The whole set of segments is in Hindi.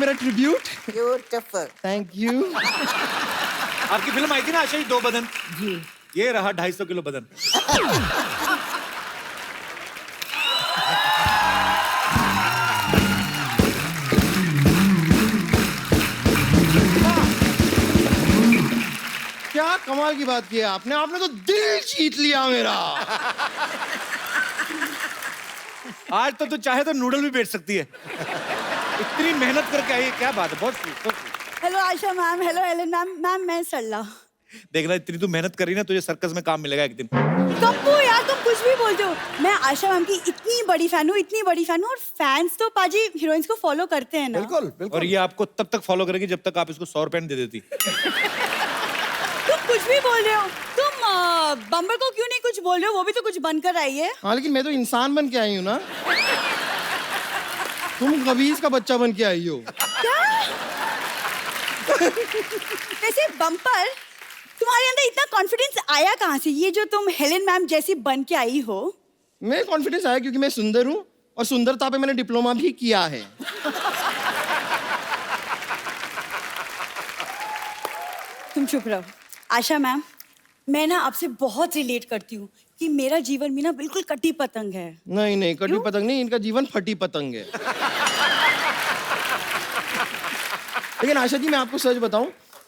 मेरा ट्रिब्यूट। ब्यूटीफुल। Thank you. आपकी फिल्म आई थी ना आशा, 2 बदन। जी। ये रहा 250 किलो बदन। क्या कमाल की बात की है आपने। आपने तो दिल जीत लिया मेरा। आज तो तू चाहे तो नूडल भी बेच सकती है। इतनी मेहनत करके आई है, क्या बात है, बहुत sweet। Hello Asha ma'am, hello Ellen ma'am. Ma'am मैं सरला। देखना, इतनी तू मेहनत करी ना, तुझे सर्कस में काम मिलेगा एक दिन। कप्पू यार, तुम कुछ भी बोलते हो। मैं आशा मैम की इतनी बड़ी फैन हूँ, इतनी बड़ी फैन हूँ। और फैंस तो पाजी हीरोइंस को फॉलो करते हैं ना। बिल्कुल बिल्कुल। और ये आपको तब तक फॉलो करेगी जब तक आप इसको 100 रुपए दे देती। तुम कुछ भी बोल रहे हो। तुम बम्बर को क्यों नहीं कुछ बोल रहे हो? वो भी तो कुछ बनकर आई है। हाँ लेकिन मैं तो इंसान बन के आई हूँ ना। तुम कबीज का बच्चा बन के आई हो। क्या? वैसे बम्पर, तुम्हारे अंदर इतना कॉन्फिडेंस आया कहाँ से? ये जो तुम हेलेन मैम जैसी बन के आई हो। मैं कॉन्फिडेंस आया क्योंकि मैं सुंदर हूँ और सुंदरता पे मैंने डिप्लोमा भी किया है। तुम चुप रहो। आशा मैम, मैं ना आपसे बहुत रिलेट करती हूँ कि मेरा जीवन भी ना बिल्कुल कटी पतंग है। नहीं नहीं, कटी पतंग नहीं, इनका जीवन फटी पतंग है। लेकिन आशा जी मैं आपको सच बताऊं,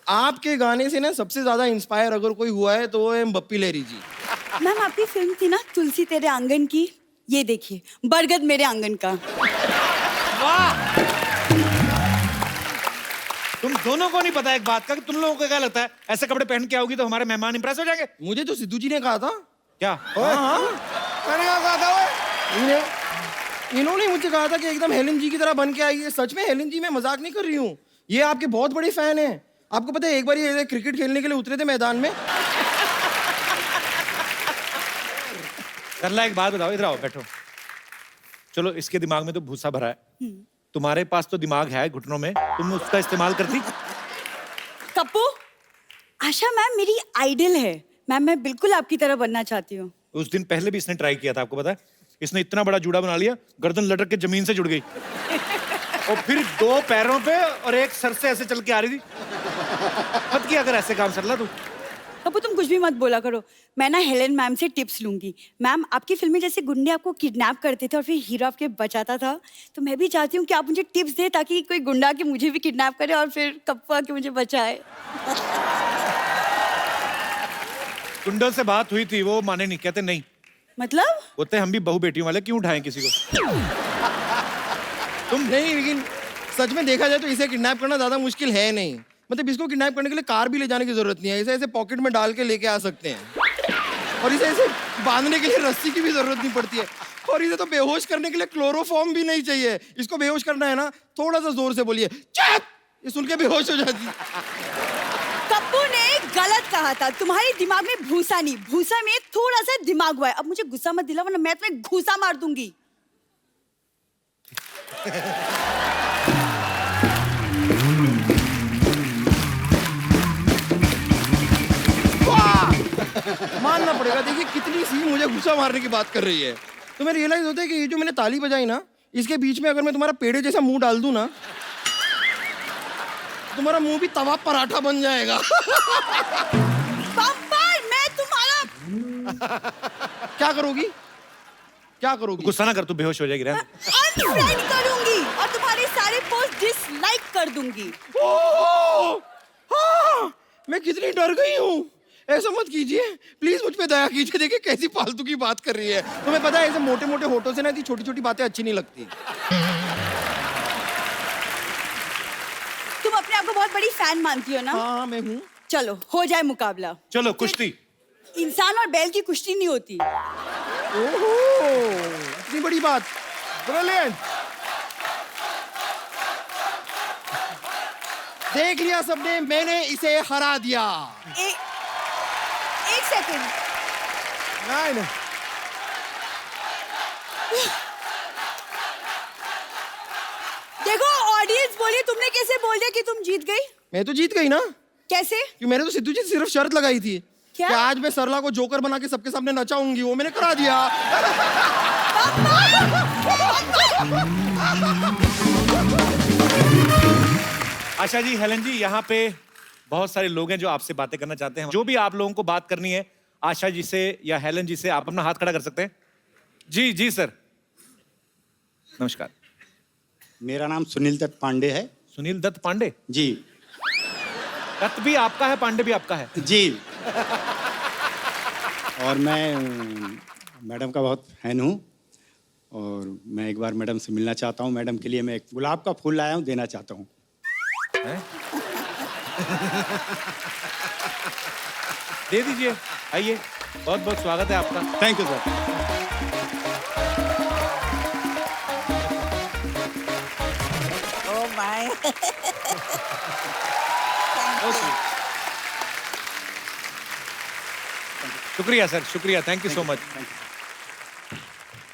आपके गाने से ना सबसे ज्यादा इंस्पायर अगर कोई हुआ है तो वो है बप्पी लहरी जी। मैम आपकी फिल्म थी ना तुलसी तेरे आंगन की, ये देखिए बरगद मेरे आंगन का। वाह! तुम दोनों को नहीं पता एक बात का कि तुम लोगों को क्या लगता है ऐसे कपड़े पहन के आओगी तो हमारे मेहमान इंप्रेस हो जाएंगे? मुझे तो सिद्धू जी ने कहा था। क्या? हाँ, मैंने क्या कहा था वो? इन्होंने मुझे कहा था कि एकदम हेलेन जी की तरह बन के आएगी। सच में हेलेन जी, मैं मजाक नहीं कर रही हूँ। ये आपके बहुत बड़े फैन हैं। आपको पता है एक बार ये क्रिकेट खेलने के लिए उतरे थे मैदान में। करला, एक बात बताओ, इधर आओ, बैठो। चलो, इसके दिमाग में तो भूसा भरा है, तुम्हारे पास तो दिमाग है घुटनों में, तुम उसका इस्तेमाल करती। कप्पू, आशा मैम मेरी आइडल है। मैम मैं बिल्कुल आपकी तरह बनना चाहती हूँ। उस दिन पहले भी इसने ट्राई किया था, आपको पता है? इसने इतना बड़ा जूड़ा बना लिया, गर्दन लटक के जमीन से जुड़ गई और फिर 2 पैरों पे और एक सर से ऐसे चल के आ रही थी। मत किया अगर ऐसे काम सरला तू। कप्पू तुम कुछ भी मत बोला करो। मैं ना हेलेन मैम से टिप्स लूंगी। मैम आपकी फिल्म में जैसे गुंडे आपको किडनैप करते थे और फिर हीरो आपके बचाता था, तो मैं भी चाहती हूँ कि आप मुझे टिप्स दें ताकि कोई गुंडा आके मुझे भी किडनैप करे और फिर कप्पू आके मुझे बचाए। गुंडों से बात हुई थी, वो माने नहीं, कहते नहीं। मतलब? बोलते हम भी बहू बेटियों वाले, क्यों उठाएं किसी को। तुम नहीं, लेकिन सच में देखा जाए तो इसे किडनैप करना ज्यादा मुश्किल है नहीं। मतलब इसको किडनैप करने के लिए कार भी ले जाने की जरूरत नहीं है। इसे ऐसे पॉकेट में डाल के लेके आ सकते हैं और इसे ऐसे बांधने के लिए रस्सी की भी जरूरत नहीं पड़ती है। और इसे तो बेहोश करने के लिए क्लोरोफॉर्म भी नहीं चाहिए। इसको बेहोश करना है ना, थोड़ा सा जोर से बोलिए चुप, ये सुन के बेहोश हो जाती है। कप्पू ने गलत कहा था। तुम्हारे दिमाग में भूसा नहीं, भूसा में थोड़ा सा दिमाग हुआ है। अब मुझे गुस्सा मत दिला वरना मैं तुम्हें घूसा मार दूंगी। मानना पड़ेगा। देखिए कितनी सी मुझे गुस्सा मारने की बात कर रही है। तुम्हें रियलाइज होता है कि ये जो मैंने ताली बजाई ना, इसके बीच में अगर मैं तुम्हारा पेड़े जैसा मुंह डाल दूं ना, तुम्हारा मुंह भी तवा पराठा बन जाएगा। बम्पर, मैं तुम्हारा क्या करोगी? क्या करोगी? गुस्सा ना कर, तू बेहोश हो जाएगी। अनफ्रेंड करूंगी और तुम्हारे सारे पोस्ट डिसलाइक कर दूंगी। ओह! हाँ, मैं कितनी डर गई हूँ। ऐसा मत कीजिए प्लीज, मुझ पे दया कीजिए। देखिए कैसी फालतू की बात कर रही है। तुम्हें पता है ऐसे मोटे मोटे होठों से ना ऐसी छोटी छोटी बातें अच्छी नहीं लगती। तुम अपने आप को बहुत बड़ी फैन मानती हो ना? हाँ मैं हूँ। चलो हो जाए मुकाबला। चलो कुश्ती। इंसान और बैल की कुश्ती नहीं होती। ओहो, इतनी बड़ी बात। ब्रिलियंट। देख लिया सबने, मैंने इसे हरा दिया। एक सेकंड। नहीं। देखो ऑडियंस बोलिए, तुमने कैसे बोल दिया कि तुम जीत गई? मैं तो जीत गई ना। कैसे? कि मैंने तो सिद्धू जी से सिर्फ शर्त लगाई थी क्या? कि आज मैं सरला को जोकर बना के सबके सामने नचाऊंगी। वो मैंने करा दिया। आशा जी, हेलन जी, यहाँ पे बहुत सारे लोग हैं जो आपसे बातें करना चाहते हैं। जो भी आप लोगों को बात करनी है आशा जी से या हेलन जी से, आप अपना हाथ खड़ा कर सकते हैं। जी जी सर, नमस्कार। मेरा नाम सुनील दत्त पांडे है। सुनील दत्त पांडे? जी। दत्त भी आपका है, पांडे भी आपका है? जी। और मैं मैडम का बहुत फैन हूँ और मैं एक बार मैडम से मिलना चाहता हूँ। मैडम के लिए मैं एक गुलाब का फूल लाया हूँ, देना चाहता हूँ। दे दीजिए, आइए, बहुत बहुत स्वागत है आपका। Thank you sir. Oh my. शुक्रिया सर, शुक्रिया, थैंक यू सो मच।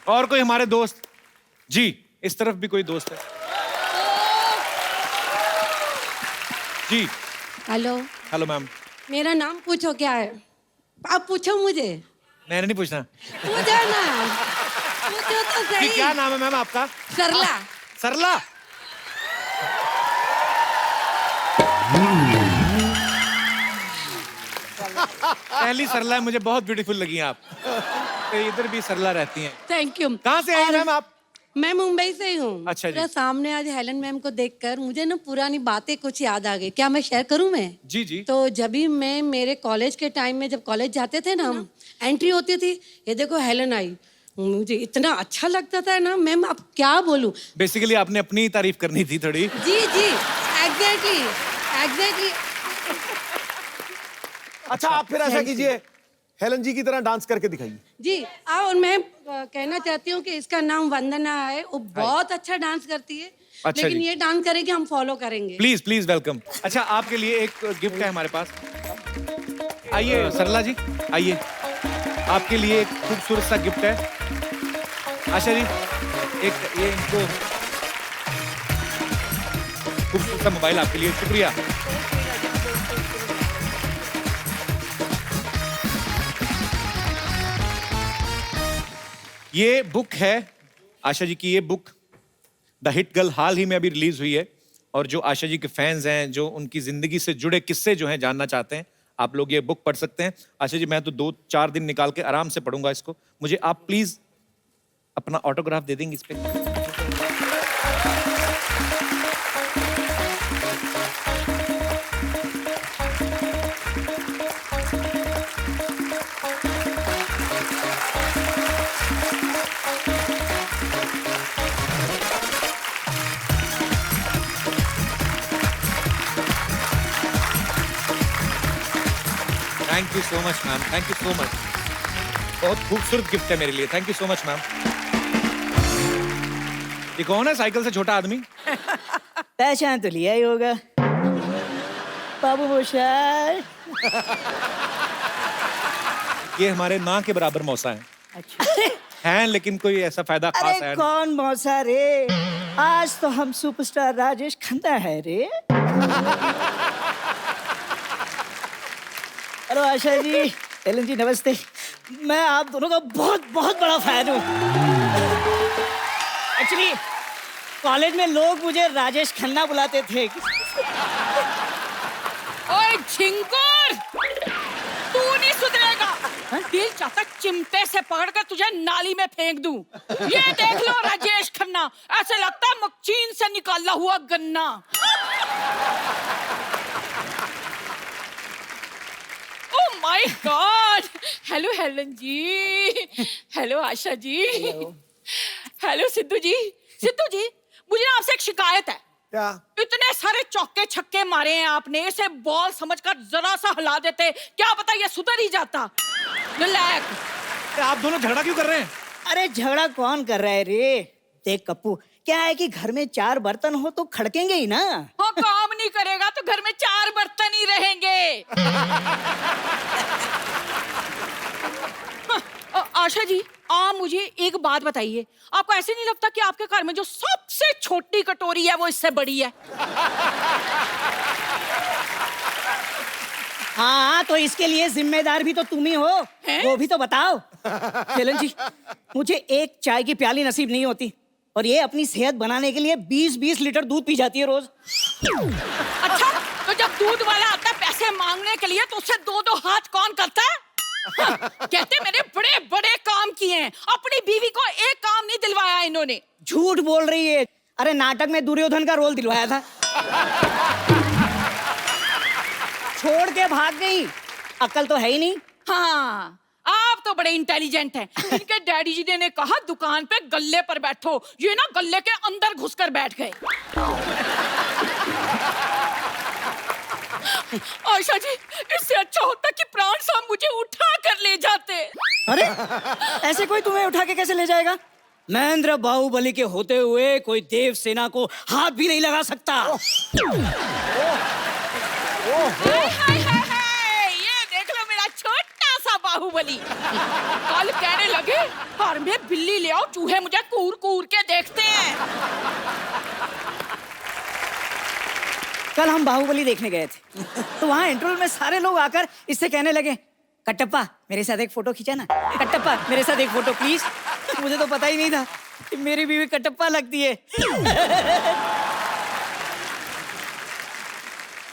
और कोई हमारे दोस्त? जी, इस तरफ भी कोई दोस्त है? जी। हेलो। Hello ma'am. मेरा नाम पूछो क्या है? आप पूछो मुझे। मैंने नहीं पूछना। पूछो ना, पूछो तो जी, सही। क्या नाम है मैम आपका? सरला। सरला? पहली सरला है, मुझे बहुत ब्यूटीफुल लगी हैं आप। तो इधर भी सरला रहती हैं। Thank you. कहाँ से आई मैम आप? मैं मुंबई से ही हूँ। अच्छा जी। पूरा सामने आज हेलन मैम को देखकर मुझे ना पुरानी बातें कुछ याद आ गई। क्या मैं शेयर करूँ मैं? जी जी। तो जब भी मैं मेरे कॉलेज के टाइम में, जब कॉलेज जाते थे ना हम, एंट्री होती थी, ये देखो हेलन आई, मुझे इतना अच्छा लगता था ना मैम, अब क्या बोलूं। बेसिकली आपने अपनी तारीफ करनी थी थोड़ी। जी जी, एग्जैक्टली एग्जैक्टली। अच्छा, आप फिर ऐसा कीजिए, हेलन जी की तरह डांस करके दिखाइए। जी। और मैं कहना चाहती हूँ कि इसका नाम वंदना है, वो बहुत अच्छा डांस करती है। अच्छा लेकिन जी। ये डांस करेगी, हम फॉलो करेंगे। Please please welcome. अच्छा, आपके लिए एक गिफ्ट है हमारे पास। आइए सरला जी, आइए, आपके लिए एक खूबसूरत सा गिफ्ट है। आशा जी, एक ये इनको खूबसूरत सा मोबाइल आपके लिए। शुक्रिया। ये बुक है आशा जी की, ये बुक द हिट गर्ल हाल ही में अभी रिलीज हुई है। और जो आशा जी के फैंस हैं, जो उनकी जिंदगी से जुड़े किस्से जो हैं जानना चाहते हैं, आप लोग ये बुक पढ़ सकते हैं। आशा जी, मैं तो 2-4 दिन निकाल के आराम से पढ़ूंगा इसको। मुझे आप प्लीज अपना ऑटोग्राफ दे देंगे इस पे? Thank you so much ma'am, thank you so much. बहुत खूबसूरत गिफ्ट है मेरे लिए, thank you so much ma'am. ये कौन है साइकिल से छोटा आदमी? पहचान तो लिया ही होगा, बाबू मोशाय। ये हमारे ना के बराबर मौसा है। अच्छा। हैं, लेकिन कोई ऐसा फायदा खास अरे है नहीं। कौन मौसा रे, आज तो हम सुपरस्टार राजेश खन्ना है रे। हेलो आशा जी, हेलन जी, नमस्ते। मैं आप दोनों का बहुत बहुत बड़ा फैन हूँ। एक्चुअली कॉलेज में लोग मुझे राजेश खन्ना बुलाते थे। ओए झिंगुर, तू नहीं सुधरेगा। दिल चाहता चिमटे से पकड़कर तुझे नाली में फेंक दूं। ये देख लो राजेश खन्ना, ऐसे लगता है मशीन से निकाला हुआ गन्ना। Oh my god. Hello Helen ji, hello Asha ji, hello Sidhu ji. Sidhu ji, मुझे ना आपसे एक शिकायत है। क्या? इतने सारे चौके छक्के मारे हैं आपने, इसे बॉल समझकर जरा सा हिला देते, क्या पता ये सुधर ही जाता। रिलैक्स। आप दोनों झगड़ा क्यों कर रहे हैं? अरे झगड़ा कौन कर रहा है रे? देख कप्पू, क्या है कि घर में 4 बर्तन हो तो खड़केंगे ही ना। हाँ, काम नहीं करेगा तो घर में 4 बर्तन ही रहेंगे। आशा जी, आप मुझे एक बात बताइए, आपको ऐसे नहीं लगता कि आपके घर में जो सबसे छोटी कटोरी है वो इससे बड़ी है? हाँ, तो इसके लिए जिम्मेदार भी तो तुम ही हो। वो भी तो बताओ। हेलन जी, मुझे एक चाय की प्याली नसीब नहीं होती और ये अपनी सेहत बनाने के लिए 20-20 लीटर दूध पी जाती है रोज। अच्छा, तो जब दूध वाला आता है पैसे मांगने के लिए तो उससे 2-2 हाथ कौन करता है? हाँ, कहते मैंने बड़े बड़े काम किए हैं, अपनी बीवी को एक काम नहीं दिलवाया इन्होंने। झूठ बोल रही है। अरे नाटक में दुर्योधन का रोल दिलवाया था। छोड़ के भाग गई, अक्ल तो है ही नहीं। हाँ, आप तो बड़े इंटेलिजेंट हैं। इनके डैडी जी ने कहा दुकान पे गल्ले पर बैठो, ये ना गल्ले के अंदर घुसकर बैठ गए। आयशा जी, इससे अच्छा होता कि प्राण साहब मुझे उठा कर ले जाते। अरे ऐसे कोई तुम्हें उठा के कैसे ले जाएगा? महेंद्र बाहुबली के होते हुए कोई देव सेना को हाथ भी नहीं लगा सकता। हाय हाय हाय हाय, ये देख लो मेरा छोटा सा बाहुबली। कल कहने लगे घर में बिल्ली ले आओ, चूहे मुझे कूर कूर के देखते हैं। कल हम बाहुबली देखने गए थे तो वहाँ इंटरवल में सारे लोग आकर इससे कहने लगे, कटप्पा मेरे साथ एक फोटो खींचा ना, कटप्पा मेरे साथ एक फोटो प्लीज। मुझे तो पता ही नहीं था कि मेरी बीवी कटप्पा लगती है।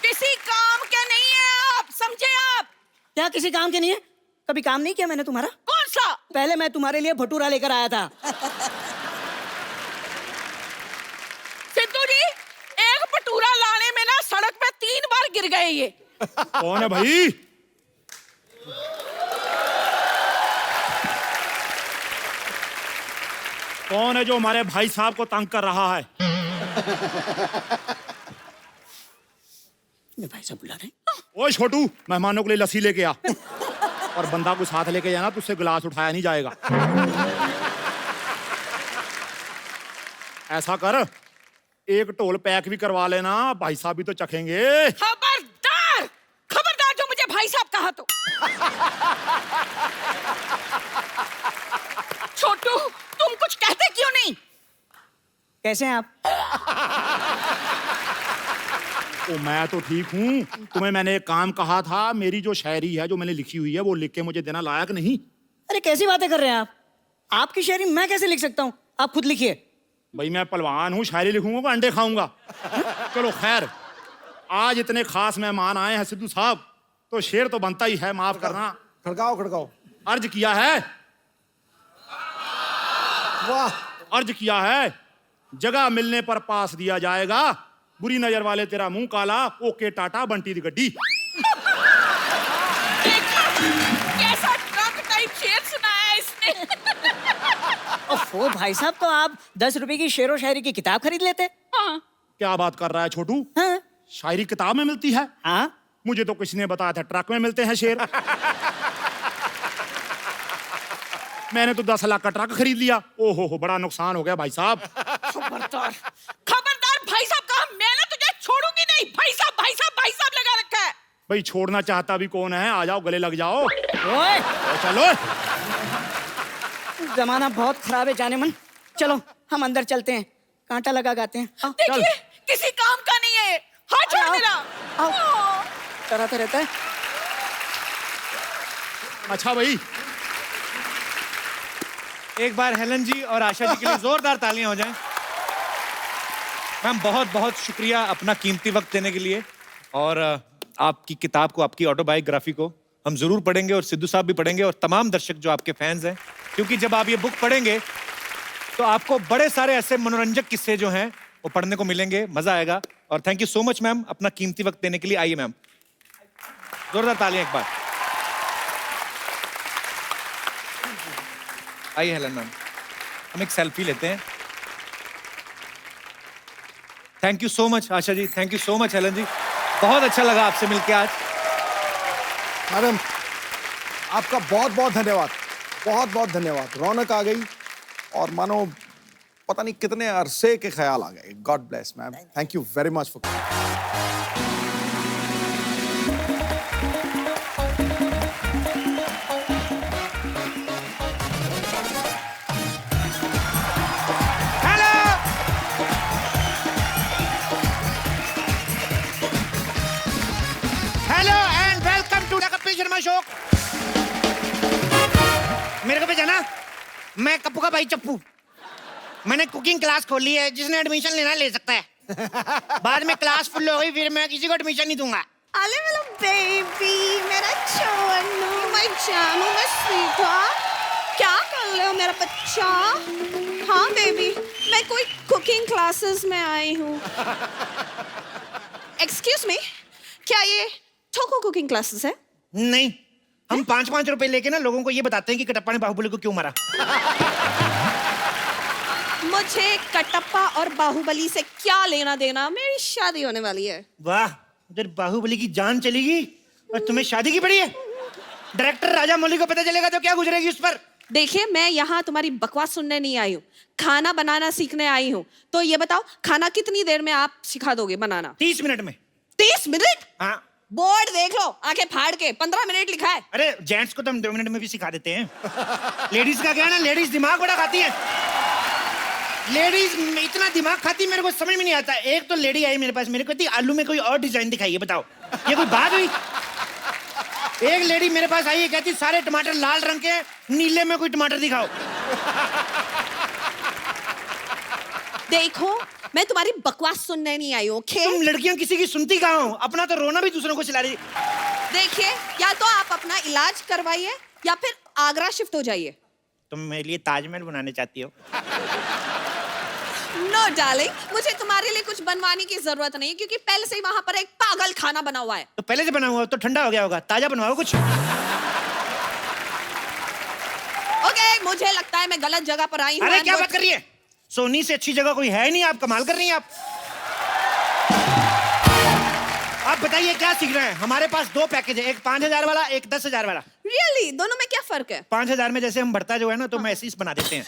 किसी काम के नहीं है आप, समझे आप? क्या किसी काम के नहीं है? कभी काम नहीं किया मैंने तुम्हारा? कौन सा? पहले मैं तुम्हारे लिए भटूरा लेकर आया था। सिद्धू जी, एक भटूरा लाने में ना सड़क पे 3 बार गिर गए ये। कौन है भाई? कौन है जो हमारे भाई साहब को तंग कर रहा है? भाई साहब बुला रहे। ओए छोटू, मेहमानों के लिए लस्सी लेके आ और बंदा को साथ लेके जाना, तुझसे गिलास उठाया नहीं जाएगा। ऐसा कर, एक ढोल पैक भी करवा लेना, भाई साहब भी तो चखेंगे। खबरदार, खबरदार जो मुझे भाई साहब कहा तो। छोटू, तुम कुछ कहते क्यों नहीं? कैसे हैं आप? ओ मैं तो ठीक हूँ। तुम्हें मैंने एक काम कहा था, मेरी जो शायरी है जो मैंने लिखी हुई है वो लिख के मुझे देना लायक नहीं? अरे कैसी बातें कर रहे हैं आप? आपकी शायरी मैं कैसे लिख सकता हूँ? आप खुद लिखिए। भाई मैं पहलवान हूँ, शायरी लिखूंगा तो अंडे खाऊंगा। चलो खैर, आज इतने खास मेहमान आए हैं सिद्धू साहब, तो शेर तो बनता ही है, माफ करना। खड़काओ खड़काओ। अर्ज किया है, वाह, अर्ज किया है, जगह मिलने पर पास दिया जाएगा, बुरी नजर वाले तेरा मुंह काला, ओके टाटा बंटी दी गड्डी। देखा, कैसा ट्रक टाइप शेर सुनाया है इसने। ओह भाई साहब, तो आप 10 रुपए की शेरो शायरी की किताब खरीद लेते? हाँ। क्या बात कर रहा है छोटू? हाँ शायरी किताब में मिलती है? हाँ। मुझे तो किसी ने बताया था ट्रक में मिलते हैं शेर। मैंने तो 10 लाख का ट्रक खरीद लिया। ओहो, बड़ा नुकसान हो गया भाई साहब। खबरदार, खबरदार भाई साहब कहा, मैं ना तुझे छोड़ूंगी नहीं। भाई साहब, भाई साहब, भाई साहब लगा रखा है। भाई छोड़ना चाहता भी कौन है? आ जाओ, गले लग जाओ। ओए, चलो, जमाना बहुत खराब है जाने मन। चलो हम अंदर चलते हैं, कांटा लगा गाते हैं। आओ, देखिए, किसी काम का नहीं है। हाथ छोड़ आओ, मेरा। आओ। डराता रहता है। अच्छा भाई, एक बार हेलन जी और आशा जी के लिए जोरदार तालियां हो जाएं। मैम बहुत बहुत शुक्रिया अपना कीमती वक्त देने के लिए, और आपकी किताब को, आपकी ऑटोबायोग्राफी को हम जरूर पढ़ेंगे, और सिद्धू साहब भी पढ़ेंगे, और तमाम दर्शक जो आपके फैंस हैं, क्योंकि जब आप ये बुक पढ़ेंगे तो आपको बड़े सारे ऐसे मनोरंजक किस्से जो हैं वो पढ़ने को मिलेंगे, मजा आएगा। और thank you so much ma'am अपना कीमती वक्त देने के लिए। आइए मैम, जोरदार तालियां एक बार। आइए हेलन मैम, हम एक सेल्फी लेते हैं। Thank you so much Asha ji, thank you so much Helen ji, बहुत अच्छा लगा आपसे मिलके आज। मैडम आपका बहुत बहुत धन्यवाद, बहुत बहुत धन्यवाद। रौनक आ गई और मानो पता नहीं कितने अरसे के ख्याल आ गए। God bless ma'am, thank you very much for. Hello and welcome to the Kapil Sharma show. मेरे को पहचाना, मैं कप्पू का भाई चप्पू। मैंने कुकिंग क्लास खोली है, जिसने एडमिशन लेना ले सकता है। बाद में क्लास फुल हो गई, फिर मैं किसी को एडमिशन नहीं दूंगा। अरे मेरा बेबी, मेरा चोनू, मैं जानू, मैं स्वीटहार्ट, क्या कर रहे हो मेरा बच्चा? हाँ बेबी, मैं कोई कुकिंग क्लासेस में आई हूँ। एक्सक्यूज मी, क्या ये ठोको कुकिंग क्लासेस है? नहीं, हम 5-5 रुपए लेके ना लोगों को ये बताते हैं कि कटप्पा ने बाहुबली को क्यों मारा। मुझे कटप्पा और बाहुबली से क्या लेना देना? मेरी शादी होने वाली है। वाह, उधर बाहुबली की जान चलेगी और तुम्हें शादी की पड़ी है। डायरेक्टर राजा मौली को पता चलेगा तो क्या गुजरेगी उस पर। देखिए, मैं यहाँ तुम्हारी बकवास सुनने नहीं आई हूँ, खाना बनाना सीखने आई हूँ। तो ये बताओ, खाना कितनी देर में आप सिखा दोगे बनाना? 30 मिनट में। 30 मिनट? हाँ। बोर्ड देख लो, आंखें फाड़ के 15 मिनट लिखा है। अरे जेंट्स को तो हम 2 मिनट में भी सिखा देते हैं। लेडीज का क्या है ना, लेडीज दिमाग बड़ा खाती है। लेडीज इतना दिमाग खाती, मेरे को समझ में नहीं आता। एक तो लेडी आई मेरे पास, मेरे को कहती आलू में कोई और डिजाइन दिखाइए, बताओ ये कोई बात हुई? एक लेडी मेरे पास आई है, कहती सारे टमाटर लाल रंग के, नीले में कोई टमाटर दिखाओ। देखो, मैं तुम्हारी बकवास सुनने नहीं आई हूँ, ओके? तुम लड़कियां किसी की सुनती कहाँ हो? अपना तो रोना भी दूसरों को चिल्ला रही। देखिए, या तो आप अपना इलाज करवाइए या फिर आगरा शिफ्ट हो जाइए। तुम मेरे लिए ताजमहल बनाने चाहती हो? नो डार्लिंग, मुझे तुम्हारे लिए कुछ बनवाने की जरूरत नहीं है, क्योंकि पहले से ही वहां पर एक पागल खाना बना हुआ है। तो पहले से बना हुआ तो ठंडा हो गया होगा, ताजा बनवाओ कुछ। ओके, मुझे लगता है मैं गलत जगह पर आई हूँ। अरे क्या बात कर रही है? सोनी से अच्छी जगह कोई है नहीं, आप कमाल कर रही हैं। आप बताइए क्या सीख रहे हैं? हमारे पास 2 पैकेज है, एक 5,000 वाला, एक 10,000 वाला। रियली? दोनों में क्या फर्क है? 5,000 में जैसे हम भरता जो है ना, तो मैसिस बना देते हैं।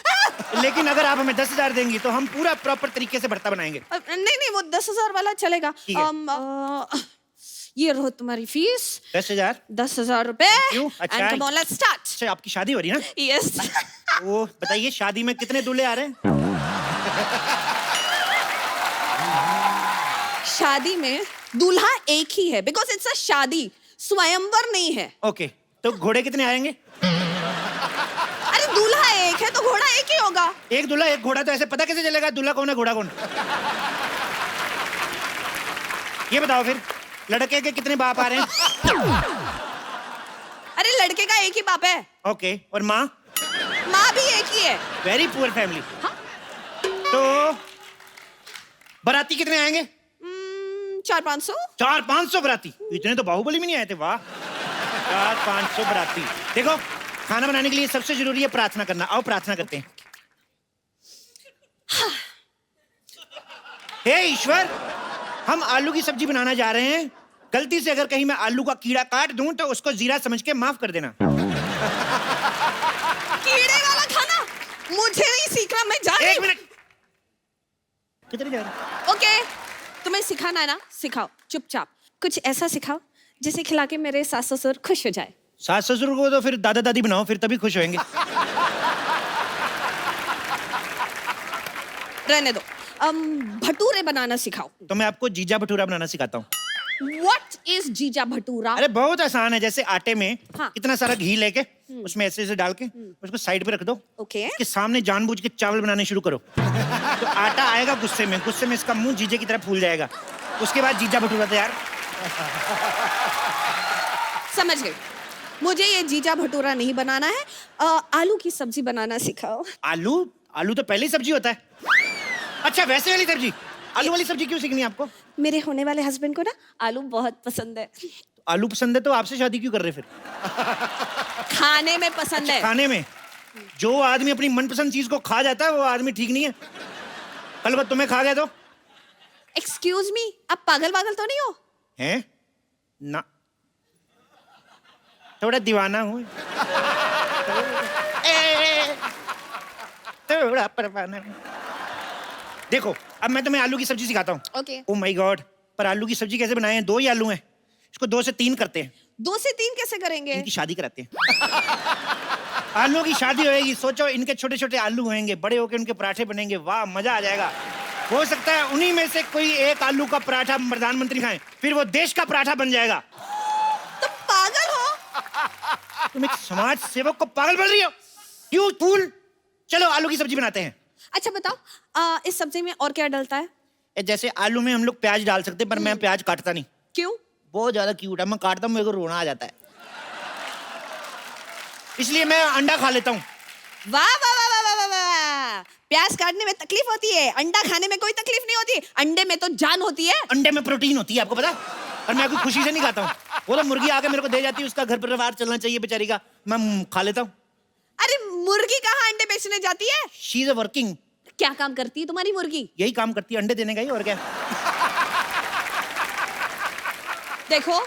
लेकिन अगर आप हमें 10,000 देंगी तो हम पूरा प्रॉपर तरीके से भरता बनाएंगे। नहीं, वो 10,000 वाला चलेगा। ये रहो तुम्हारी फीस। 10,000? 10,000 रुपए। क्यों? अच्छा। And come on, let's start. अच्छा, आपकी शादी हो रही है ना? Yes. वो बताइए, शादी में कितने दूल्हे आ रहे हैं? शादी में दूल्हा एक ही है, बिकॉज इट्स अ शादी, स्वयंवर नहीं है। ओके, तो घोड़े कितने आएंगे? अरे दूल्हा एक है तो घोड़ा एक ही होगा। एक दूल्हा एक घोड़ा, तो ऐसे पता कैसे चलेगा दूल्हा कौन है घोड़ा कौन? ये बताओ फिर, लड़के के कितने बाप आ रहे हैं? अरे लड़के का एक ही बाप है। ओके, और माँ? माँ भी एक ही है। Very poor family. तो बाराती कितने आएंगे? 400-500। 400-500 बाराती? इतने तो बाहुबली में नहीं आए थे। वाह, 400-500 बाराती। देखो, खाना बनाने के लिए सबसे जरूरी है प्रार्थना करना। आओ प्रार्थना करते हैं। हे ईश्वर, हम आलू की सब्जी बनाना जा रहे हैं। गलती से अगर कहीं मैं आलू का कीड़ा काट दूं तो उसको जीरा समझ के माफ कर देना। कीड़े वाला खाना मुझे नहीं सीखना, मैं जा रही हूं। 1 मिनट, कितने जा रहे हैं? ओके, तुम्हें सिखाना है ना, सिखाओ। चुपचाप कुछ ऐसा सिखाओ जिसे खिला के मेरे सास ससुर खुश हो जाए। सास ससुर को तो फिर दादा दादी बनाओ, फिर तभी खुश होंगे। रहने दो। भटूरे बनाना सिखाओ। तो मैं आपको जीजा भटूरा बनाना सिखाता हूँ। What is जीजा भटूरा? अरे बहुत आसान है। जैसे आटे में हाँ। इतना सारा घी लेके उसमें ऐसे ऐसे डाल के उसको साइड पे रख दो। ओके। उसके सामने जानबूझ के चावल बनाने शुरू करो। तो आटा आएगा गुस्से में इसका मुंह जीजे की तरह फूल जाएगा। उसके बाद जीजा भटूरा तैयार। समझ गई। मुझे ये जीजा भटूरा नहीं बनाना है। आलू की सब्जी बनाना सिखाओ। आलू तो पहले ही सब्जी होता है। अच्छा, वैसे वाली सब्जी? आलू वाली सब्जी क्यों सीखनी है आपको? मेरे होने वाले हस्बैंड को ना आलू बहुत पसंद है। आलू पसंद है तो आपसे शादी क्यों कर रहे फिर? खाने में पसंद है। खाने में? जो आदमी अपनी मनपसंद चीज को खा जाता है वो आदमी ठीक नहीं है। कल को तुम्हें खा गया तो? एक्सक्यूज मी, आप पागल तो नहीं हो? हैं? ना, थोड़ा दीवाना हूँ। थोड़ा परवाना हूँ। देखो, अब मैं तुम्हें आलू की सब्जी सिखाता हूँ। ओके। ओह माय गॉड, पर आलू की सब्जी कैसे बनाएं? 2 ही आलू हैं, इसको 2 से 3 करते हैं। 2 से 3 कैसे करेंगे? इनकी शादी कराते हैं। आलू की शादी होएगी। सोचो, इनके छोटे छोटे आलू होंगे, बड़े होकर उनके पराठे बनेंगे। वाह, मजा आ जाएगा। हो सकता है उन्हीं में से कोई एक आलू का पराठा प्रधानमंत्री खाएं, फिर वो देश का पराठा बन जाएगा। तुम पागल हो? तुम एक समाज सेवक को पागल बोल रही हो? You fool. चलो आलू की सब्जी बनाते हैं। अच्छा बताओ इस सब्जी में और क्या डलता है? जैसे आलू में हम लोग प्याज डाल सकते हैं, पर मैं प्याज काटता नहीं। क्यों? बहुत ज्यादा क्यूट है, मैं काटता हूँ मेरे को रोना आ जाता है, इसलिए मैं अंडा खा लेता हूँ। वाह वाह वाह वाह वाह वाह वाह। प्याज काटने में तकलीफ होती है, अंडा खाने में कोई तकलीफ नहीं होती। अंडे में तो जान होती है। अंडे में प्रोटीन होती है, आपको पता है? और मैं कोई खुशी से नहीं खाता हूँ, वो तो मुर्गी आके मेरे को दे जाती है, उसका घर परिवार चलना चाहिए बेचारी का, मैं खा लेता हूँ। अरे मुर्गी कहाँ अंडे बेचने जाती है? She is a working. क्या काम करती है तुम्हारी मुर्गी? यही काम करती है, अंडे देने का ही, और क्या। देखो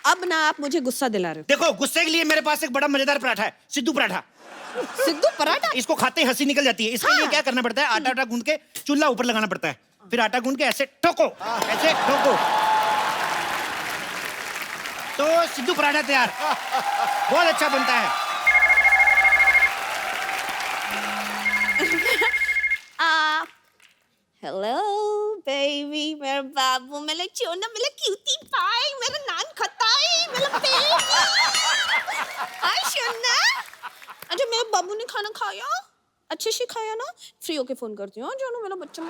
अब ना आप मुझे गुस्सा दिला रहे हो। देखो गुस्से के लिए मेरे पास एक बड़ा मजेदार पराठा है, सिद्धू पराठा। सिद्धू पराठा? इसको खाते ही हंसी निकल जाती है। इसके लिए क्या करना पड़ता है, आटा गूंद के चूल्हा ऊपर लगाना पड़ता है, फिर आटा गूंद के ऐसे ठोको, ऐसे ठोको, तो सिद्धू पराठा तैयार। बहुत अच्छा बनता है। हेलो बेबी, मेरा बाबू, मेरा चोना, मेरा क्यूटी पाई, मेरा नान खताई, मेरा बेबी। हाय सोना। अच्छा मेरे बाबू ने खाना खाया? अच्छे से खाया ना? फ्री होके फोन करती हूँ जो मेरा बच्चा।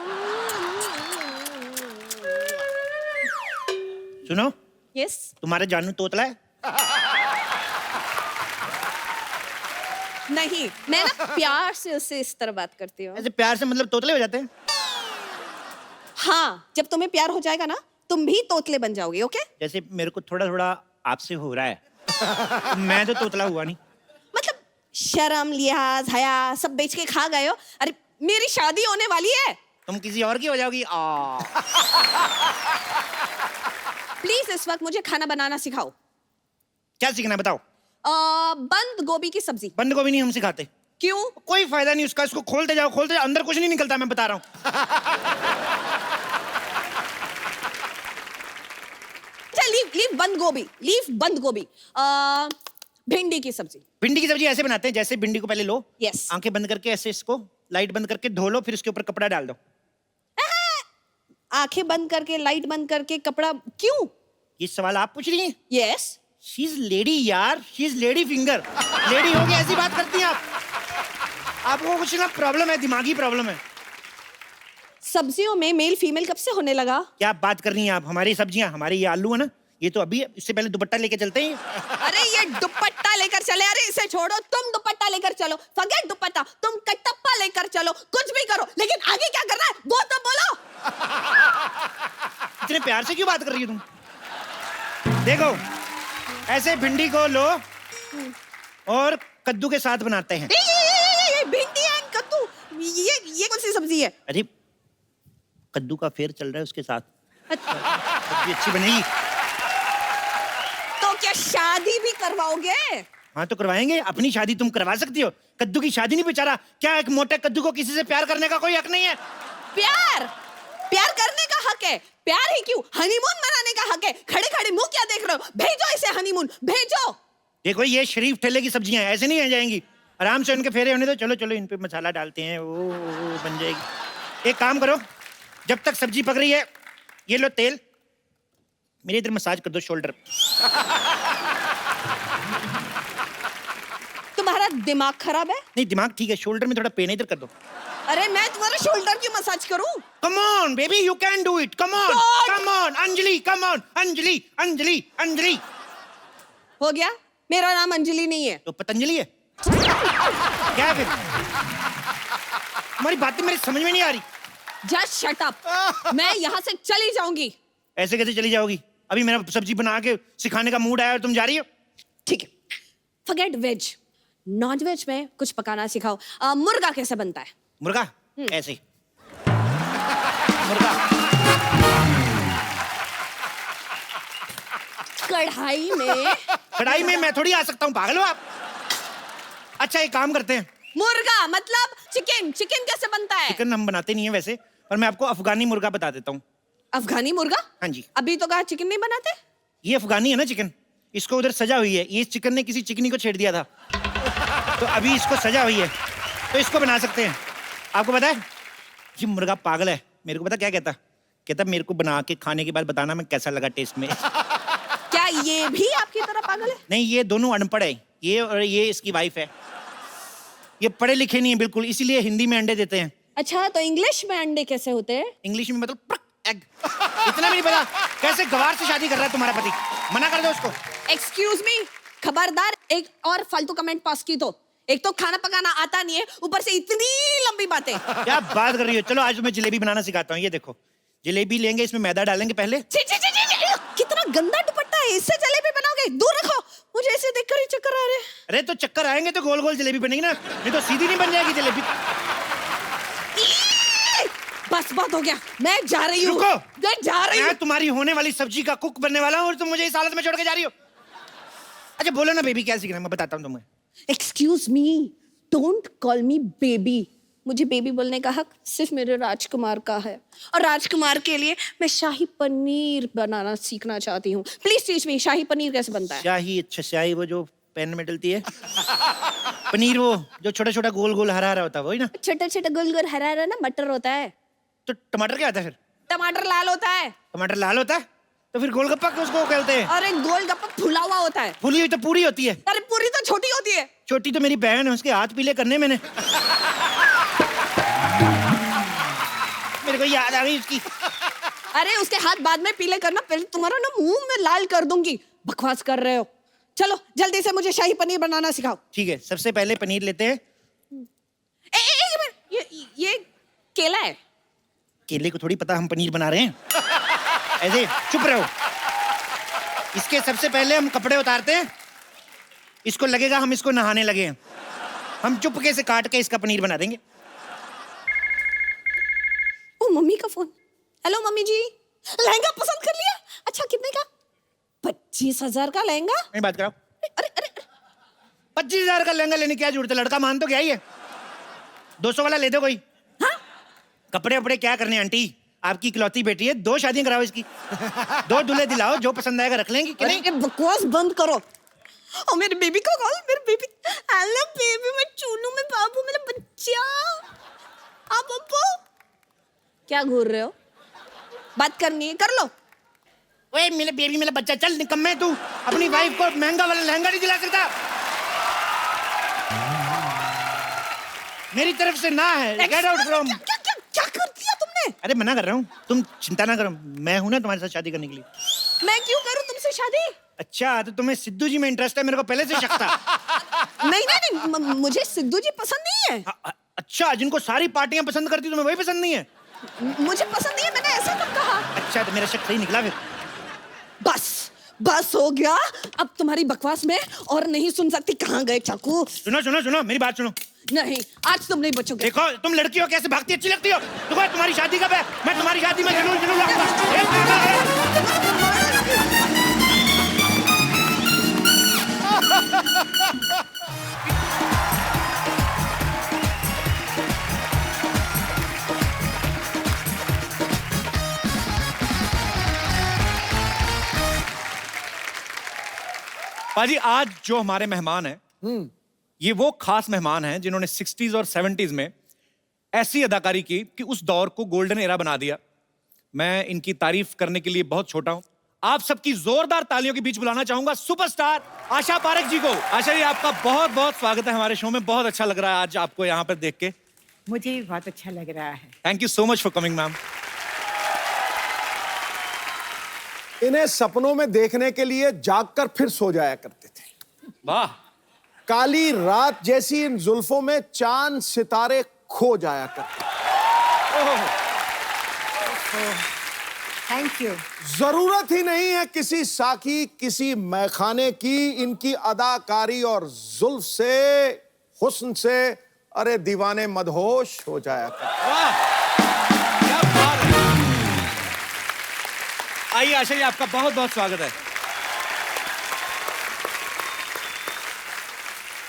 सुनो, यस। तुम्हारे जानू तोतला है? नहीं, मैं ना प्यार से उससे इस तरह बात करती हूँ। ऐसे प्यार से मतलब तोतले हो जाते हैं? हाँ, जब तुम्हें प्यार हो जाएगा ना, तुम भी तोतले बन जाओगे। ओके? जैसे मेरे को थोड़ा थोड़ा आपसे हो रहा है, तो मैं तो तोतला हुआ नहीं। मतलब शर्म, लिहाज, हया सब बेच के खा गए हो। अरे मेरी शादी होने वाली है। तुम किसी और की हो जाओगी। प्लीज इस वक्त मुझे खाना बनाना सिखाओ। क्या सीखना है बताओ? बंद गोभी की सब्जी। बंद गोभी नहीं हम सिखाते। क्यों? कोई फायदा नहीं उसका, इसको खोलते जाओ, खोलते जाओ, अंदर कुछ नहीं निकलता, मैं बता रहा हूँ। लीव बंद गोभी, लीव बंद गोभी। भिंडी की सब्जी। भिंडी की सब्जी ऐसे बनाते हैं, जैसे भिंडी को पहले लो, यस। आंखें बंद करके ऐसे इसको लाइट बंद करके धो लो, फिर उसके ऊपर कपड़ा डाल दो। आंखें बंद करके, लाइट बंद करके, कपड़ा क्यों? ये सवाल आप पूछ रही हैं? यस। शी इज लेडी यार, she is lady finger. Lady हो गया ऐसी बात करती हैं आप? आपको कुछ ना प्रॉब्लम है, दिमागी प्रॉब्लम है। सब्जियों में मेल फीमेल कब से होने लगा? क्या बात कर रही हैं आप? हमारी सब्जियां, हमारे ये आलू है ना, ये तो अभी है, इससे पहले दुपट्टा लेके चलते हैं। अरे ये दुपट्टा लेकर चले, अरे इसे छोड़ो, तुम दुपट्टा लेकर चलो, फॉरगेट दुपट्टा, तुम कटप्पा लेकर चलो, कुछ भी करो, लेकिन आगे क्या करना है वो तो बोलो। इतने प्यार से क्यों बात कर रही हो तुम? देखो, ऐसे भिंडी को लो और कद्दू के साथ बनाते हैं। ये भिंडी एंड कद्दू, ये कौन सी सब्जी है? अरे कद्दू का फेर चल रहा है उसके साथ, सब्जी अच्छी बनेगी। तो क्या शादी भी करवाओगे? हाँ तो करवाएंगे, अपनी शादी तुम करवा सकती हो, कद्दू की शादी नहीं। बेचारा क्या एक मोटे कद्दू को किसी से प्यार करने का कोई हक नहीं है? प्यार करने का हक है। प्यार ही क्यों, हनीमून मनाने का हक है। खड़े खड़े मुंह क्या देख रहे हो? भेजो इसे हनीमून, भेजो। देखो ये शरीफ ठेले की सब्जियां हैं, ऐसे नहीं आ जाएंगी, आराम से उनके फेरे होने दो। चलो चलो, इन पे मसाला डालते हैं, वो बन जाएगी। एक काम करो, जब तक सब्जी पक रही है, ये लो तेल, मेरे इधर मसाज कर दो शोल्डर। तुम्हारा दिमाग खराब है? नहीं दिमाग ठीक है, शोल्डर में थोड़ा पेन है, इधर कर दो। अरे मैं तुम्हारे शोल्डर की मसाज करूं? Come on baby, you can do it, come on, come on Anjali, come on Anjali, Anjali, Anjali. हो गया? मेरा नाम अंजलि नहीं है। तो पतंजलि है क्या? फिर हमारी बातें मेरी समझ में नहीं आ रही। Just shut up. मैं यहाँ से चली जाऊंगी। ऐसे कैसे चली जाओगी? अभी मेरा सब्जी बना के सिखाने का मूड आया और तुम जा रही हो? ठीक है, फॉरगेट वेज, नॉन वेज में कुछ पकाना सिखाओ। मुर्गा कैसे बनता है? मुर्गा ऐसे मुर्गा कढ़ाई में मैं थोड़ी आ सकता हूँ, पागल हो आप? अच्छा एक काम करते हैं, मुर्गा मतलब चिकन। चिकन कैसे बनता है? चिकन हम बनाते नहीं है वैसे, पर मैं आपको अफगानी मुर्गा बता देता हूँ। अफगानी मुर्गा? हाँ जी। अभी तो कहा चिकन नहीं बनाते। ये अफगानी है ना चिकन, इसको उधर सजा हुई है, ये चिकन ने किसी चिकनी को छेड़ दिया था, तो अभी इसको सजा हुई है, तो इसको बना सकते हैं। आपको पता है ये मुर्गा पागल है, मेरे को पता क्या कहता मेरे को बना के खाने के बाद बताना मैं कैसा लगा टेस्ट में। क्या ये भी आपकी तरह पागल है? नहीं, ये दोनों अनपढ़ है, ये और ये इसकी वाइफ है, ये पढ़े लिखे नहीं है बिल्कुल, इसीलिए हिंदी में अंडे देते हैं। अच्छा तो इंग्लिश में अंडे कैसे होते हैं? इंग्लिश में मतलब एग। इतना भी नहीं पता कैसे गवार से शादी कर रहा है तुम्हारा पति? मना कर दो उसको। एक्सक्यूज मी, खबरदार एक और फालतू कमेंट पास की तो। एक तो खाना पकाना आता नहीं है, ऊपर से इतनी लंबी बातें। क्या बात कर रही हो? चलो आज तुम्हें जलेबी बनाना सिखाता हूँ। ये देखो, जलेबी लेंगे, इसमें मैदा डालेंगे पहले। छी, छी, छी, छी, छी, कितना गंदा दुपट्टा है, इससे जलेबी बनाओगे? दूर रखो, मुझे ऐसे देखकर ही चक्कर आ रहे हैं। अरे तो चक्कर आएंगे तो गोल गोल जलेबी बनेगी ना, नहीं तो सीधी नहीं बन जाएगी जलेबी। बस बात हो गया, मैं जा रही हूँ। रुको, मैं जा रही हूँ। मैं तुम्हारी होने वाली सब्जी का कुक बनने वाला हूँ और तुम मुझे इस हालत में छोड़ के जा रही हो। अच्छा बोलो ना बेबी, क्या सीखना है मैं बताता हूँ तुम्हें। Excuse me, don't call me baby. मुझे बेबी बोलने का हक सिर्फ मेरे राजकुमार का है, और राजकुमार के लिए मैं शाही पनीर बनाना सीखना चाहती हूँ। प्लीज टीच मी, शाही पनीर कैसे बनता है? शाही? अच्छा शाही वो जो पैन में डलती है। पनीर वो जो छोटा छोटा गोल गोल हरा हरा होता है वही ना? छोटा छोटा गोल गोल हरा हरा ना मटर होता है। तो टमाटर क्या होता है फिर? टमाटर लाल होता है। टमाटर लाल होता है तो फिर गोलगप्पा उसको कहते हैं? और एक गोलगप्पा फुला हुआ होता है। फुली हुई तो पूरी होती है। अरे पूरी तो छोटी होती है। छोटी तो मेरी बहन है, उसके हाथ पीले करने मैंने। मेरे को याद आ गई उसकी। अरे उसके हाथ बाद में पीले करना, पहले तुम्हारा ना मुंह में लाल कर दूंगी। बकवास कर रहे हो। चलो जल्दी से मुझे शाही पनीर बनाना सिखाओ। ठीक है, सबसे पहले पनीर लेते हैं। एक मिनट, ये केला है। केले को थोड़ी पता हम पनीर बना रहे हैं। ऐसे चुप रहो। इसके सबसे पहले हम कपड़े उतारते हैं। इसको लगेगा हम इसको नहाने लगे हैं। हम चुपके से काट के इसका पनीर बना देंगे। ओ मम्मी का फोन। हेलो मम्मी जी, लहंगा पसंद कर लिया? अच्छा कितने का? 25,000 का लहंगा। नहीं बात कराओ। अरे अरे 25,000 का लहंगा लेने की क्या जरूरत है? लड़का मान तो क्या ही है। 200 वाला ले दो कोई। हाँ? कपड़े वपड़े क्या करने आंटी, आपकी इकलौती बेटी है, 2 शादियां कराओ इसकी। 2 दूल्हे दिलाओ, जो पसंद आएगा रख लेंगे कि नहीं? अरे बकवास बंद करो। ओ मेरे बेबी को कॉल, मेरे बेबी। हेलो बेबी, मैं चूनू में बाबू, मेरा बच्चा। हाँ पप्पू, क्या घूर रहे हो? बात करनी है कर लो। ओए मेरे बेबी, मेरा बच्चा, चल निकम्मे तू अपनी वाइफ को महंगा वाला लहंगा नहीं दिला सकता। मेरी तरफ से ना है। Get out from. क्या कर दिया तुमने? अरे मना कर रहा हूँ, तुम चिंता ना करो, मैं हूं ना तुम्हारे साथ शादी करने के लिए। मैं क्यों करूं तुमसे शादी? अच्छा तो तुम्हें सिद्धू जी में इंटरेस्ट है? मेरे को पहले से शक था। नहीं नहीं नहीं, मुझे सिद्धू जी पसंद नहीं है। अच्छा, जिनको सारी पार्टियां पसंद करती तुम्हें वही पसंद नहीं है? मुझे पसंद नहीं है, मैंने ऐसा कब कहा? अच्छा तो मेरा शक सही निकला फिर। बस हो गया। अब तुम्हारी बकवास में और नहीं सुन सकती। कहाँ गए चाकू? सुनो सुनो सुनो, मेरी बात सुनो। नहीं, आज तुम नहीं बचोगे। देखो तुम लड़की हो, कैसे भागती अच्छी लगती हो। तुम्हारी शादी कब है? मैं तुम्हारी शादी में जुनून जुनून लाऊंगा। पाजी आज जो हमारे मेहमान हैं, ये वो खास मेहमान हैं जिन्होंने 60s और 70s में ऐसी अदाकारी की कि उस दौर को गोल्डन एरा बना दिया। मैं इनकी तारीफ करने के लिए बहुत छोटा हूं। आप सबकी जोरदार तालियों के बीच बुलाना चाहूंगा सुपरस्टार आशा पारेख जी को। आशा जी, आपका बहुत बहुत स्वागत है हमारे शो में। बहुत अच्छा लग रहा है आज आपको यहाँ पर देख के। मुझे भी बहुत अच्छा लग रहा है। Thank you so much for coming ma'am. इन्हें सपनों में देखने के लिए जागकर फिर सो जाया करते थे। वाह। काली रात जैसी इन जुल्फों में चांद सितारे खो जाया करते। Thank you. जरूरत ही नहीं है किसी साकी, किसी मैखाने की। इनकी अदाकारी और जुल्फ से, हुस्न से, अरे दीवाने मदहोश हो जाया करते। वाह, क्या बात है। आइए आशा जी, आपका बहुत बहुत स्वागत है।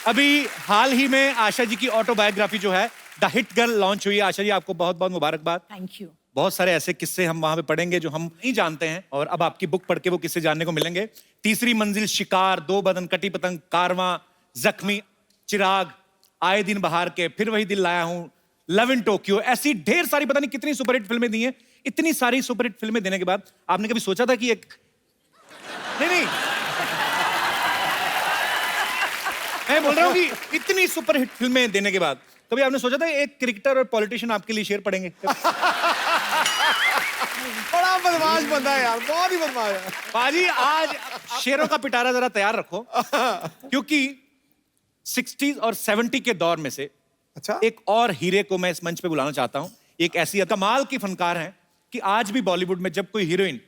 अभी हाल ही में आशा जी की ऑटोबायोग्राफी जो है द हिट गर्ल लॉन्च हुई है। आशा जी, आपको बहुत बहुत मुबारकबाद। Thank you. बहुत सारे ऐसे किस्से हम वहां पे पढ़ेंगे जो हम नहीं जानते हैं, और अब आपकी बुक पढ़ के वो किस्से जानने को मिलेंगे। तीसरी मंजिल, शिकार, 2 बदन, कटी पतंग, कारवां, जख्मी, चिराग, आए दिन बहार के, फिर वही दिल लाया हूं, लव इन टोक्यो, ऐसी ढेर सारी पता नहीं कितनी सुपरहिट फिल्में दी हैं। इतनी सारी सुपरहिट फिल्में देने के बाद आपने कभी सोचा था कि एक नहीं मैं बोल रहा हूं कि इतनी सुपरहिट फिल्में देने के बाद कभी आपने सोचा था एक क्रिकेटर और पॉलिटिशियन आपके लिए शेर पढ़ेंगे? बड़ा बदमाश बंदा है यार, बहुत ही बदमाश है। पाजी आज शेरों का पिटारा जरा तैयार रखो, क्योंकि 60s और 70 के दौर में से अच्छा, एक और हीरे को मैं इस मंच पे बुलाना चाहता हूं। एक ऐसी कमाल की फनकार हैं कि आज भी बॉलीवुड में जब कोई हीरोइन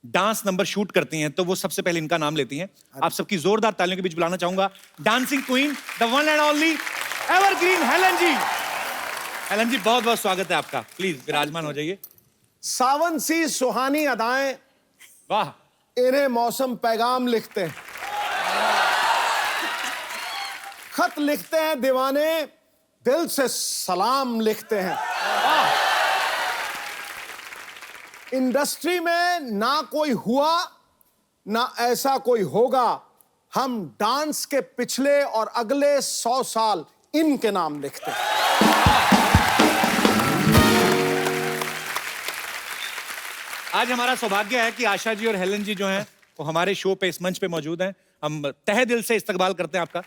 डांस नंबर शूट करती हैं तो वो सबसे पहले इनका नाम लेती हैं। आप सबकी जोरदार तालियों के बीच बुलाना चाहूंगा dancing queen, the one and only evergreen Helen ji. Helen ji बहुत बहुत स्वागत है आपका, प्लीज विराजमान हो जाइए। सावन सी सुहानी अदाएं, वाह, इन्हें मौसम पैगाम लिखते हैं, खत लिखते हैं दीवाने, दिल से सलाम लिखते हैं। इंडस्ट्री में ना कोई हुआ ना ऐसा कोई होगा, हम डांस के पिछले और अगले 100 साल इनके नाम लिखते हैं। आज हमारा सौभाग्य है कि आशा जी और हेलन जी जो हैं वो हमारे शो पे इस मंच पे मौजूद हैं। हम तहे दिल से इस्तकबाल करते हैं आपका।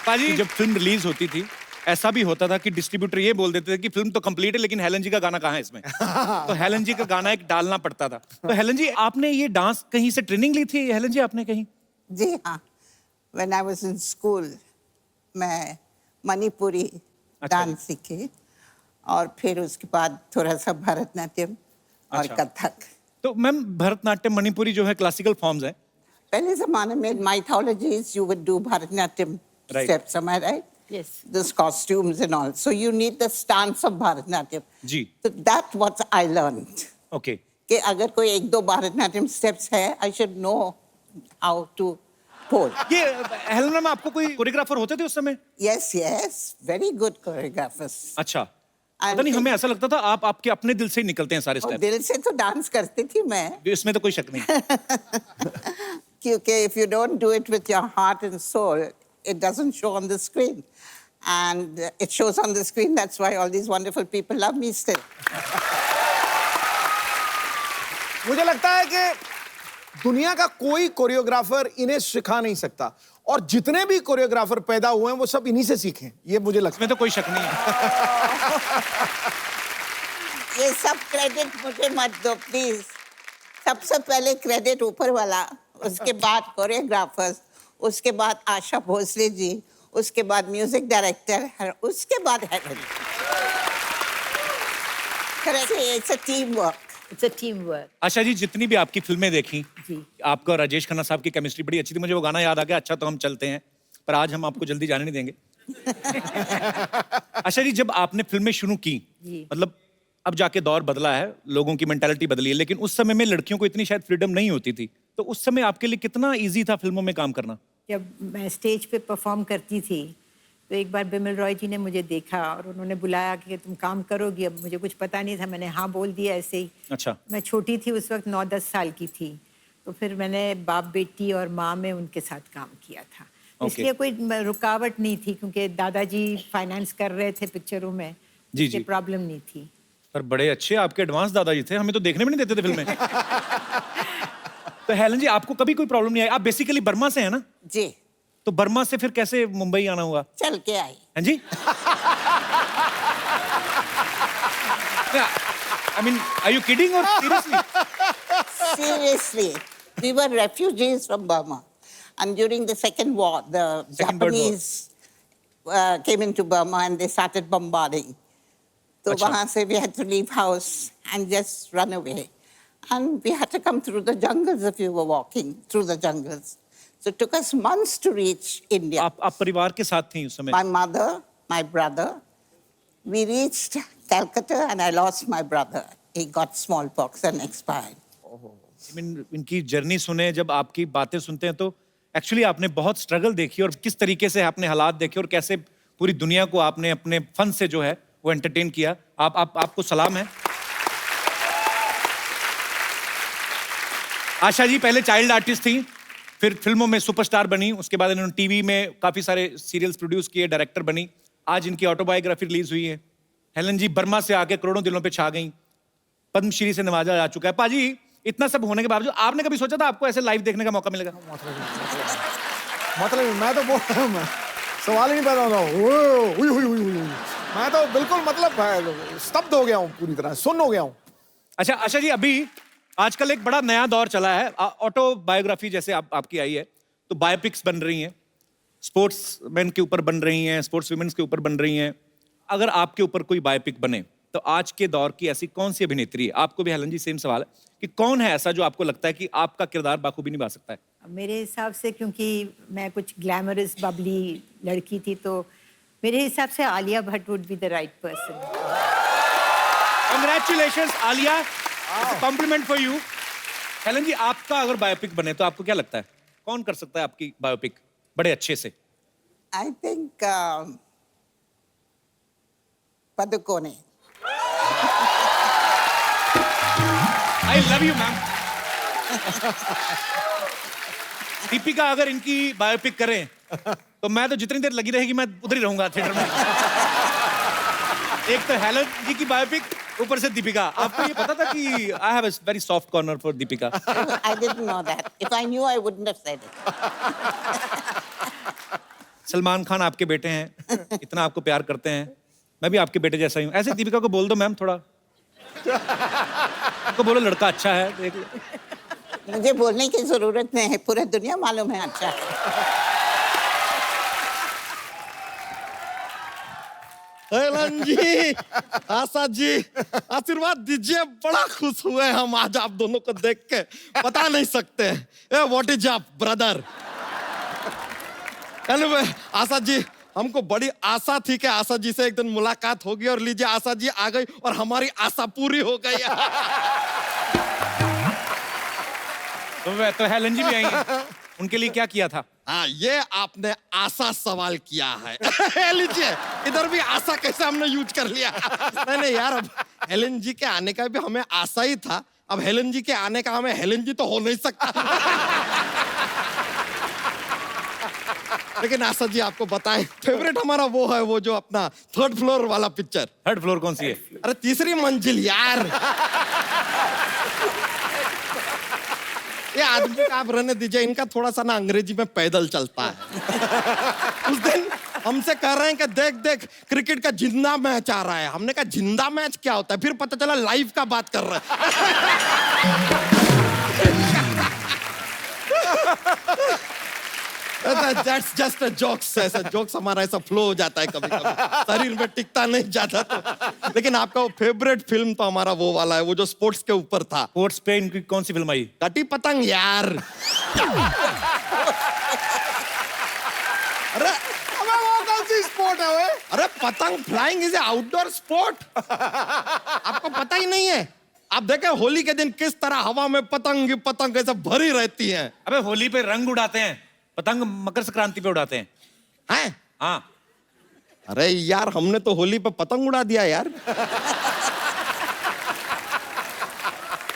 पाजी जब फिल्म रिलीज होती थी ऐसा भी होता था कि डिस्ट्रीब्यूटर ये बोल देते थे कि फिल्म तो कंप्लीट है लेकिन हेलन जी का गाना कहाँ है इसमें। तो हेलन जी का गाना एक डालना पड़ता था। तो हेलन जी आपने ये डांस कहीं से ट्रेनिंग ली थी हेलन जी आपने कहीं? जी हाँ, when I was in school मैं मणिपुरी डांस सीखी और फिर उसके बाद थोड़ा सा भरतनाट्यम और कथक। तो मैम भरतनाट्यम मणिपुरी जो है क्लासिकल फॉर्म्स है। पहले जमाने में mythologies you would do Bharatanatyam steps, am I right? Yes. Those costumes and all. So you need the stance of Bharatanatyam. जी। So that's what I learned. Okay. कि अगर कोई एक दो Bharatanatyam steps है, I should know how to pose. ये हेलन मैम आपको कोई कोरियोग्राफर होते थे उस समय? Yes, yes, very good choreographers. अच्छा। पता नहीं हमें ऐसा लगता था आप आपके अपने दिल से ही निकलते हैं सारे स्टेप। दिल से तो डांस करती थी मैं। इसमें तो कोई शक नहीं। क्योंकि if you don't do it with your heart and soul, it doesn't show on the screen. And it shows on the screen, that's why all these wonderful people love me still. मुझे लगता है कि दुनिया का कोई कोरियोग्राफर इन्हें सिखा नहीं सकता और जितने भी कोरियोग्राफर पैदा हुए हैं वो सब इन्हीं से सीखे, ये मुझे लगता है। इसमें तो कोई शक नहीं है। ये सब क्रेडिट मुझे मत दो प्लीज। सबसे पहले क्रेडिट ऊपर वाला, उसके बाद कोरियोग्राफर्स, उसके बाद आशा भोसले जी, उसके बाद म्यूजिक डायरेक्टर, उसके बाद Helen. It's a teamwork. It's a teamwork. Asha ji जितनी भी आपकी फिल्में देखी, आपका और राजेश खन्ना साहब की केमिस्ट्री बड़ी अच्छी थी। मुझे वो गाना याद आ गया, अच्छा तो हम चलते हैं, पर आज हम आपको जल्दी जाने नहीं देंगे। आशा जी जब आपने फिल्में शुरू की, मतलब अब जाके दौर बदला है, लोगों की मेंटालिटी बदली है, लेकिन उस समय में लड़कियों को इतनी शायद फ्रीडम नहीं होती थी। तो उस समय आपके लिए कितना इजी था फिल्मों में काम करना? जब मैं स्टेज पे परफॉर्म करती थी तो एक बार बिमल रॉय जी ने मुझे देखा और उन्होंने बुलाया कि तुम काम करोगी। अब मुझे कुछ पता नहीं था, मैंने हाँ बोल दिया ऐसे ही। अच्छा। मैं छोटी थी उस वक्त, 9-10 साल की थी, तो फिर मैंने बाप बेटी और माँ में उनके साथ काम किया था। इसलिए कोई रुकावट नहीं थी क्योंकि दादाजी फाइनेंस कर रहे थे पिक्चरों में, इसलिए प्रॉब्लम नहीं थी। पर बड़े अच्छे आपके एडवांस दादाजी थे, हमें तो देखने भी नहीं देते थे फिल्में। तो हेलन जी आपको कभी कोई प्रॉब्लम नहीं आई? आप बेसिकली बर्मा से हैं ना? जी। तो बर्मा से फिर कैसे मुंबई आना हुआ? चल के आई। हाँ जी। I mean, are you kidding or seriously? Seriously, we were refugees from Burma, and during the Second War, the Japanese came into Burma and they started bombarding. So वहाँ से we had to leave house and just run away, and we had to come through the jungles if you were walking through the jungles. So it took us months to reach India. आप परिवार के साथ थी उस समय? My mother, my brother. We reached Calcutta and I lost my brother. He got smallpox and expired. इनकी जर्नी सुने, जब आपकी बातें सुनते हैं तो एक्चुअली आपने बहुत स्ट्रगल देखी और किस तरीके से आपने हालात देखे और कैसे पूरी दुनिया को आपने अपने फन से जो है वो एंटरटेन किया। आपको सलाम है। आशा जी पहले चाइल्ड आर्टिस्ट थी, फिर फिल्मों में सुपरस्टार बनी, उसके बाद इन्होंने टीवी में काफी सारे सीरियल्स प्रोड्यूस किए, डायरेक्टर बनी। आज इनकी ऑटोबायोग्राफी रिलीज हुई है। हेलन जी बर्मा से आके करोड़ों दिलों पे छा गई, पद्मश्री से नवाजा जा चुका है। पाजी इतना सब होने के बावजूद आपने कभी सोचा था आपको ऐसे लाइव देखने का मौका मिलेगा? मतलब मैं तो बोल रहा हूँ, सवाल ही नहीं पैदा होता। हुई हुई हुई हुई। मैं तो बिल्कुल मतलब स्तब्ध हो गया हूँ, पूरी तरह सुन्न हो गया हूँ। अच्छा आशा जी, अभी आजकल एक बड़ा नया दौर चला है, ऑटोबायोग्राफी जैसे आपकी आई है, तो बायोपिक्स बन रही हैं, स्पोर्ट्स मैन के ऊपर बन रही हैं, स्पोर्ट्स वुमेन्स के ऊपर बन रही हैं। अगर आपके ऊपर कोई बायोपिक बने तो आज के दौर की ऐसी कौन सी अभिनेत्री है, आपको भी हेलन जी सेम सवाल है, कि कौन है ऐसा जो आपको लगता है कि आपका किरदार बाखूबी निभा सकता है? मेरे हिसाब से, क्योंकि मैं कुछ ग्लैमरस बबली लड़की थी, तो मेरे हिसाब से Alia Bhatt would be the right person. Congratulations Alia, compliment for you. Helen ji, आपका अगर बायोपिक बने तो आपको क्या लगता है कौन कर सकता है आपकी बायोपिक बड़े अच्छे से? I think Padukone. I love you ma'am. Deepika अगर इनकी बायोपिक करें तो मैं तो जितनी देर लगी रहेगी मैं उधर ही रहूंगा थिएटर में। एक तो हेलन जी की बायोपिक, ऊपर से दीपिका। आपको ये पता था कि I have a very soft corner for Deepika? I didn't know that. If I knew, I wouldn't have said it. Salman Khan आपके बेटे हैं, इतना आपको प्यार करते हैं, मैं भी आपके बेटे जैसा ही हूँ। ऐसे दीपिका को बोल दो मैम, थोड़ा आपको बोलो लड़का अच्छा है, देख लो। मुझे बोलने की जरूरत नहीं है, पूरा दुनिया मालूम है अच्छा है। हेलन जी, आशा जी, आशीर्वाद दीजिए, बड़ा खुश हुए हम आज आप दोनों को देख के, बता नहीं सकते। What is up brother? Anyway Asha ji, हमको बड़ी आशा थी कि आशा जी से एक दिन मुलाकात होगी, और लीजिए आशा जी आ गई और हमारी आशा पूरी हो गई। तो हेलन जी भी आई हैं, उनके लिए क्या किया था? हाँ, ये आपने आशा सवाल किया है। लीजिए, इधर भी आशा कैसे हमने यूज कर लिया। नहीं यार, अब हेलन जी के आने का भी हमें आशा ही था, अब हेलन जी के आने का हमें हेलन जी तो हो नहीं सकता। लेकिन आशा जी आपको बताएं, फेवरेट हमारा वो है, वो जो अपना 3rd फ्लोर वाला पिक्चर। 3rd फ्लोर कौन सी है? अरे 3री मंजिल यार। ये आदमी का आप रहने दीजिए, इनका थोड़ा सा ना अंग्रेजी में पैदल चलता है। उस दिन हमसे कह रहे हैं कि देख देख क्रिकेट का जिंदा मैच आ रहा है। हमने कहा जिंदा मैच क्या होता है? फिर पता चला लाइव का बात कर रहे हैं। That's just a jokes, ऐसा जोक्स हमारा ऐसा फ्लो हो जाता है कभी कभी, शरीर में टिकता नहीं जाता तो। लेकिन आपका वो फेवरेट फिल्म तो हमारा वो वाला है, वो जो स्पोर्ट्स के ऊपर था। स्पोर्ट्स पे इनकी कौन सी फिल्म आई? कटी पतंग यार। अरे वो कौन सी स्पोर्ट है वो? अरे पतंग फ्लाइंग इज आउटडोर स्पोर्ट, आपको पता ही नहीं है? आप देखें होली के दिन किस तरह हवा में पतंग ही पतंग ऐसे भरी रहती हैं। अबे होली पे रंग उड़ाते हैं, पतंग मकर संक्रांति पे उड़ाते हैं। हैं? हाँ। अरे यार, हमने तो होली पे पतंग उड़ा दिया यार।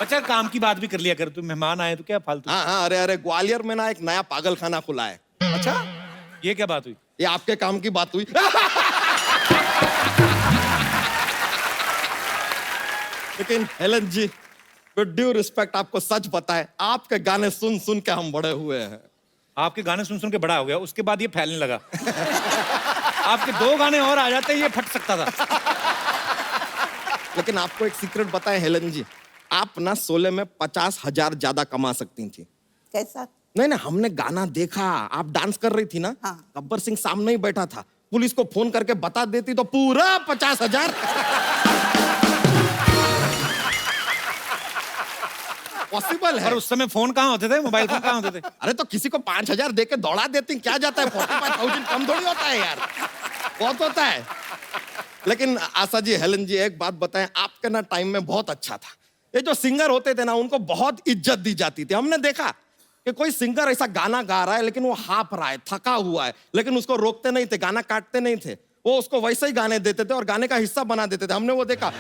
अच्छा, काम की बात भी कर लिया कर, तू मेहमान आए तो क्या फालतू। हाँ, अरे ग्वालियर में ना एक नया पागल खाना खुला है। अच्छा, ये क्या बात हुई? ये आपके काम की बात हुई। लेकिन Helen ji, with due respect, आपको सच बताएं, आपके गाने सुन सुन के हम बड़े हुए हैं। आपके गाने सुन सुन के बड़ा हो गया, उसके बाद ये फैलने लगा। आपके 2 गाने और आ जाते ये फट सकता था। लेकिन आपको एक सीक्रेट बताएं हेलन जी, आप ना 16 में 50,000 ज्यादा कमा सकती थी। कैसा? नहीं, हमने गाना देखा, आप डांस कर रही थी ना। हाँ। गब्बर सिंह सामने ही बैठा था, पुलिस को फोन करके बता देती तो पूरा 50,000। पॉसिबल है। पर उस समय फोन कहाँ होते थे, मोबाइल फोन कहाँ होते थे? अरे तो किसी को 5,000 दे के दौड़ा देती, क्या जाता है? 45,000 कम थोड़ी होता है यार, बहुत होता है। लेकिन आशा जी, हेलन जी, एक बात बताएं, आपके ना टाइम में बहुत अच्छा था। ये जो सिंगर होते थे ना, उनको बहुत इज्जत दी जाती थी। हमने देखा कि कोई सिंगर ऐसा गाना गा रहा है लेकिन वो हाफ रहा है, थका हुआ है, लेकिन उसको रोकते नहीं थे, गाना काटते नहीं थे, वो उसको वैसे ही गाने देते थे और गाने का हिस्सा बना देते थे। हमने वो देखा।